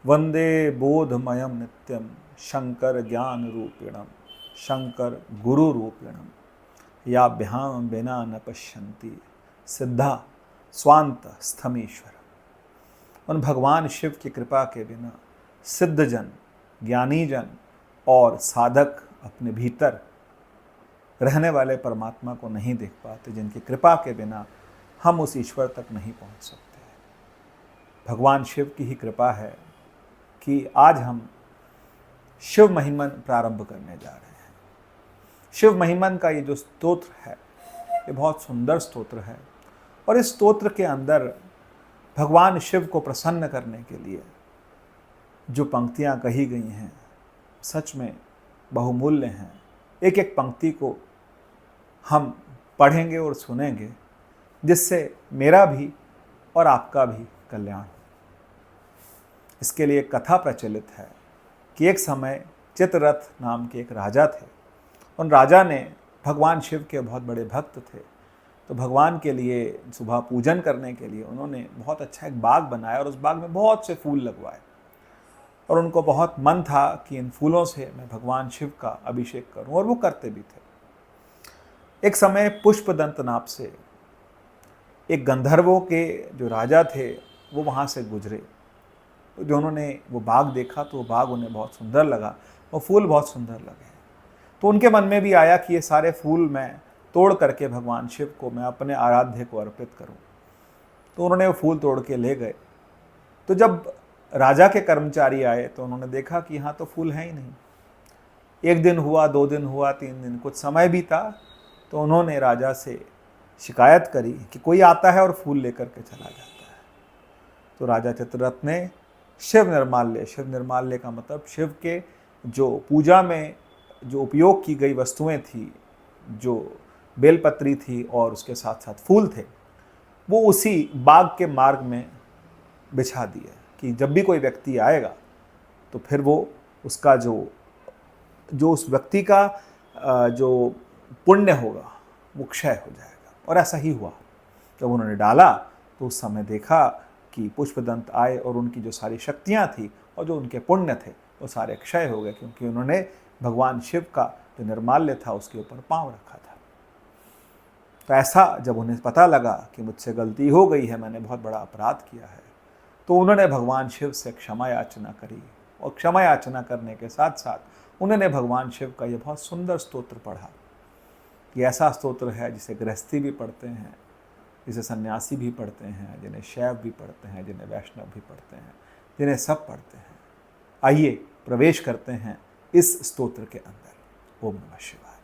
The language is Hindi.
वंदे बोधमयम नित्यम शंकर ज्ञान रूपिणम शंकर गुरु रूपिणम याभ्याम बिना न पश्यन्ति सिद्धा स्वांत स्थमीश्वर। उन भगवान शिव की कृपा के बिना सिद्धजन, ज्ञानीजन और साधक अपने भीतर रहने वाले परमात्मा को नहीं देख पाते, जिनकी कृपा के बिना हम उस ईश्वर तक नहीं पहुंच सकते। भगवान शिव की ही कृपा है कि आज हम शिव महिमन प्रारंभ करने जा रहे हैं। शिव महिमन का ये जो स्तोत्र है, ये बहुत सुंदर स्तोत्र है और इस स्तोत्र के अंदर भगवान शिव को प्रसन्न करने के लिए जो पंक्तियां कही गई हैं सच में बहुमूल्य हैं। एक एक पंक्ति को हम पढ़ेंगे और सुनेंगे, जिससे मेरा भी और आपका भी कल्याण। इसके लिए एक कथा प्रचलित है कि एक समय चित्ररथ नाम के एक राजा थे। उन राजा ने भगवान शिव के बहुत बड़े भक्त थे, तो भगवान के लिए सुबह पूजन करने के लिए उन्होंने बहुत अच्छा एक बाग बनाया और उस बाग में बहुत से फूल लगवाए और उनको बहुत मन था कि इन फूलों से मैं भगवान शिव का अभिषेक करूं, और वो करते भी थे। एक समय पुष्पदंत नाम से एक गंधर्वों के जो राजा थे वो वहाँ से गुजरे, तो जो उन्होंने वो बाग देखा तो वो बाग उन्हें बहुत सुंदर लगा, वो फूल बहुत सुंदर लगे। तो उनके मन में भी आया कि ये सारे फूल मैं तोड़ करके भगवान शिव को, मैं अपने आराध्य को अर्पित करूं। तो उन्होंने वो फूल तोड़ के ले गए। तो जब राजा के कर्मचारी आए तो उन्होंने देखा कि यहाँ तो फूल है ही नहीं। एक दिन हुआ, 2 दिन हुआ, 3 दिन, कुछ समय बीता, तो उन्होंने राजा से शिकायत करी कि कोई आता है और फूल लेकर के चला जाता है। तो राजा चित्ररथ ने शिव निर्माल्य का मतलब शिव के जो पूजा में जो उपयोग की गई वस्तुएं थी, जो बेलपत्री थी और उसके साथ साथ फूल थे, वो उसी बाग के मार्ग में बिछा दिए कि जब भी कोई व्यक्ति आएगा तो फिर वो उसका जो उस व्यक्ति का जो पुण्य होगा वो क्षय हो जाएगा। और ऐसा ही हुआ। जब उन्होंने डाला तो उस समय देखा कि पुष्पदंत आए और उनकी जो सारी शक्तियाँ थी और जो उनके पुण्य थे वो सारे क्षय हो गए, क्योंकि उन्होंने भगवान शिव का जो निर्माल्य था उसके ऊपर पांव रखा था। तो ऐसा जब उन्हें पता लगा कि मुझसे गलती हो गई है, मैंने बहुत बड़ा अपराध किया है, तो उन्होंने भगवान शिव से क्षमा याचना करी। और क्षमा याचना करने के साथ साथ उन्होंने भगवान शिव का ये बहुत सुंदर स्तोत्र पढ़ा। ये ऐसा स्तोत्र है जिसे गृहस्थी भी पढ़ते हैं, जिसे सन्यासी भी पढ़ते हैं, जिन्हें शैव भी पढ़ते हैं, जिन्हें वैष्णव भी पढ़ते हैं, जिन्हें सब पढ़ते हैं। आइए प्रवेश करते हैं इस स्तोत्र के अंदर। ओम नमः शिवाय।